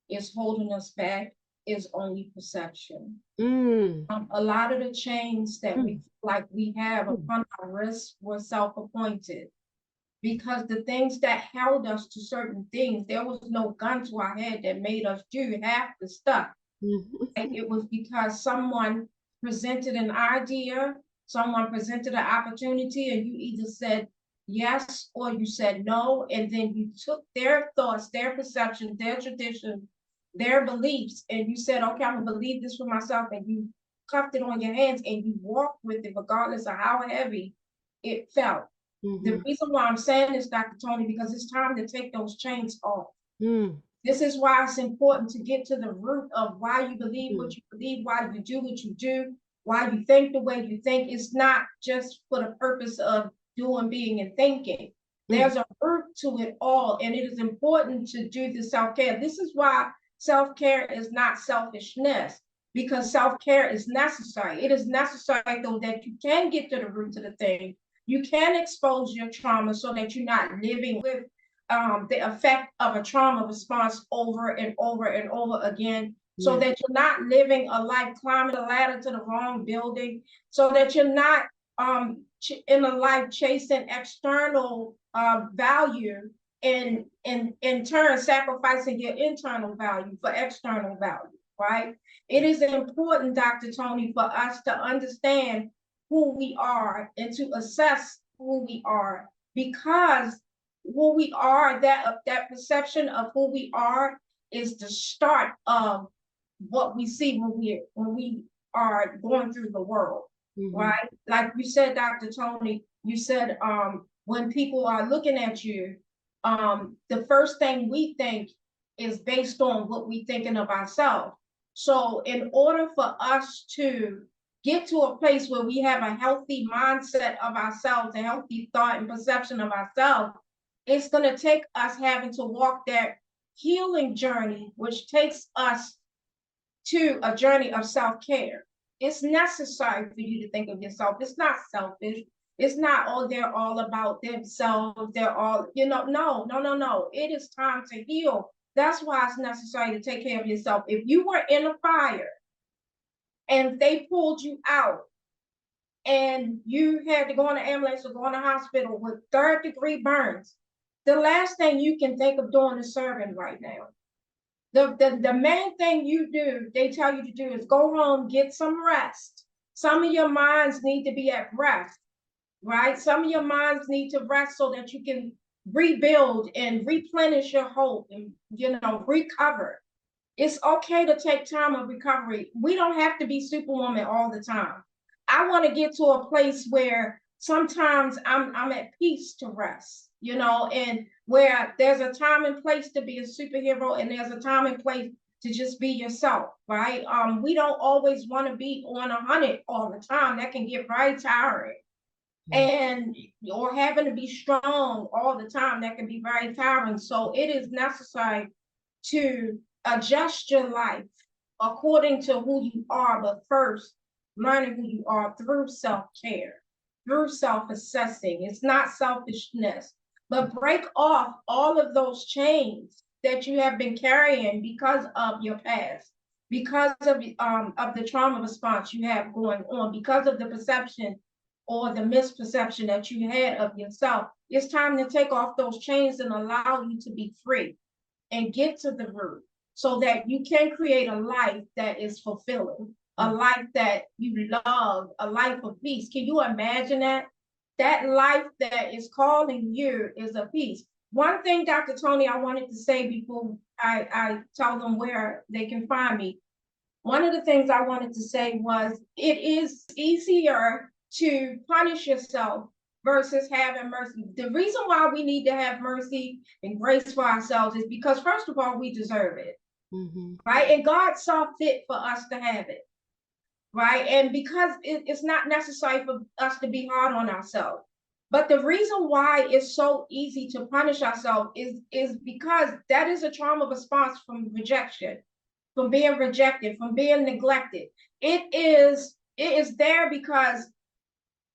is holding us back is only perception. Mm, A lot of the chains that we mm, feel like we have mm, upon our wrists were self-appointed, because the things that held us to certain things, there was no gun to our head that made us do half the stuff. mm, It was because someone presented an idea, someone presented an opportunity, and you either said yes or you said no, and then you took their thoughts, their perception, their tradition, their beliefs, and you said, okay, I'm gonna believe this for myself, and you cuffed it on your hands and you walked with it regardless of how heavy it felt. The mhm, reason why I'm saying this, Dr. Toni, because it's time to take those chains off. mm, This is why it's important to get to the root of why you believe mm, what you believe, why you do what you do, why you think the way you think. It's not just for the purpose of doing, being, and thinking. mm, There's a root to it all, and it is important to do the self-care. This is why self-care is not selfishness, because self-care is necessary. It is necessary, though, that you can get to the root of the thing. You can expose your trauma so that you're not living with the effect of a trauma response over and over and over again, so yeah. that you're not living a life climbing the ladder to the wrong building, so that you're not in a life chasing external value, and in turn sacrificing your internal value for external value. right? It is important, Dr. Toni, for us to understand who we are and to assess who we are, because who we are, that perception of who we are is the start of what we see when we are going through the world, Mm-hmm. right? Like you said, Dr. Toni, you said when people are looking at you, the first thing we think is based on what we thinking of ourselves. So in order for us to get to a place where we have a healthy mindset of ourselves, a healthy thought and perception of ourselves, it's going to take us having to walk that healing journey, which takes us to a journey of self-care. It's necessary for you to think of yourself. It's not selfish. It's not, oh, they're all about themselves. They're all, no. It is time to heal. That's why it's necessary to take care of yourself. If you were in a fire and they pulled you out and you had to go in an ambulance or go in a hospital with third-degree burns, the last thing you can think of doing is serving right now. The main thing you do, they tell you to do, is go home, get some rest. Some of your minds need to be at rest, right? Some of your minds need to rest so that you can rebuild and replenish your hope and, recover. It's okay to take time of recovery. We don't have to be superwoman all the time. I want to get to a place where sometimes I'm at peace to rest, and where there's a time and place to be a superhero and there's a time and place to just be yourself, right? We don't always want to be on 100 all the time. That can get very tiring. And or having to be strong all the time, that can be very tiring. So it is necessary to adjust your life according to who you are, but first learning who you are through self-care, through self-assessing. It's not selfishness, but break off all of those chains that you have been carrying because of your past, because of the trauma response you have going on, because of the perception or the misperception that you had of yourself. It's time to take off those chains and allow you to be free and get to the root so that you can create a life that is fulfilling, a life that you love, a life of peace. Can you imagine that? That life that is calling you is a peace. One thing, Dr. Toni, I wanted to say before I tell them where they can find me. One of the things I wanted to say was it is easier to punish yourself versus having mercy. The reason why we need to have mercy and grace for ourselves is because, first of all, we deserve it, right? And God saw fit for us to have it, right? And because it's not necessary for us to be hard on ourselves. But the reason why it's so easy to punish ourselves is because that is a trauma response from rejection, from being rejected, from being neglected. It is there because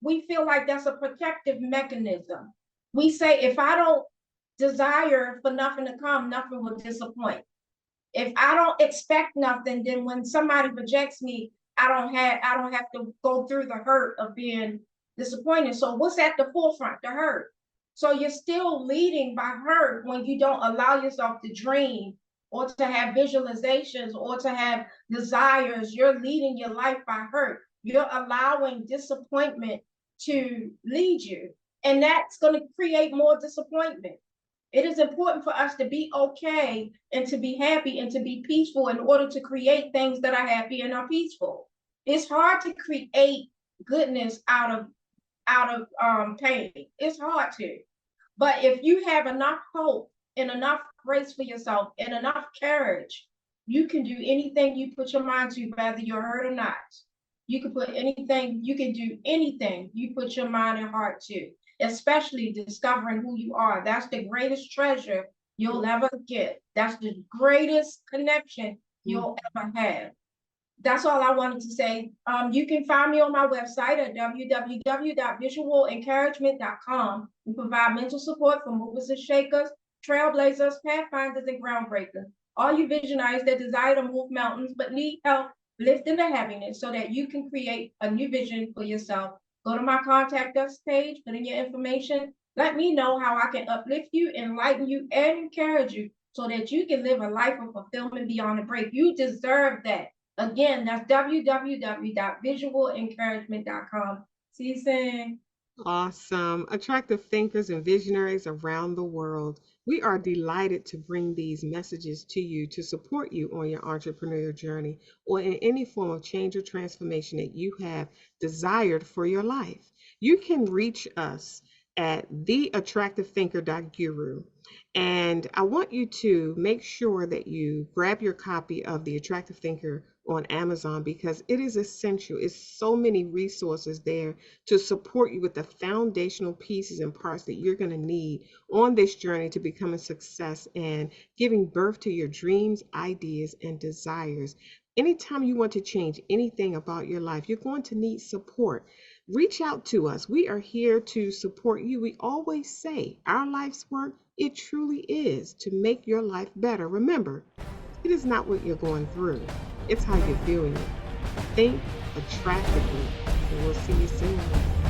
we feel like that's a protective mechanism. We say, if I don't desire for nothing to come, nothing will disappoint. If I don't expect nothing, then when somebody rejects me, I don't have to go through the hurt of being disappointed. So what's at the forefront? The hurt. So you're still leading by hurt when you don't allow yourself to dream or to have visualizations or to have desires. You're leading your life by hurt. You're allowing disappointment to lead you. And that's going to create more disappointment. It is important for us to be okay and to be happy and to be peaceful in order to create things that are happy and are peaceful. It's hard to create goodness out of pain. It's hard to. But if you have enough hope and enough grace for yourself and enough courage, you can do anything you put your mind to, whether you're hurt or not. You can do anything you put your mind and heart to, especially discovering who you are. That's the greatest treasure you'll ever get. That's the greatest connection you'll ever have. That's all I wanted to say. You can find me on my website at www.visualencouragement.com. We provide mental support for movers and shakers, trailblazers, pathfinders, and groundbreakers. All you visionaries that desire to move mountains but need help lifting the heaviness so that you can create a new vision for yourself. Go to my contact us page, put in your information. Let me know how I can uplift you, enlighten you, and encourage you so that you can live a life of fulfillment beyond a break. You deserve that. Again, that's www.visualencouragement.com. See you soon. Awesome. Attractive thinkers and visionaries around the world. We are delighted to bring these messages to you to support you on your entrepreneurial journey or in any form of change or transformation that you have desired for your life. You can reach us at theattractivethinker.guru. And I want you to make sure that you grab your copy of The Attractive Thinker on Amazon because it is essential. It's so many resources there to support you with the foundational pieces and parts that you're going to need on this journey to become a success and giving birth to your dreams, ideas, and desires. Anytime you want to change anything about your life, you're going to need support. Reach out to us. We are here to support you. We always say our life's work, it truly is to make your life better. Remember, it is not what you're going through, it's how you're viewing it. Think attractively, and we'll see you soon.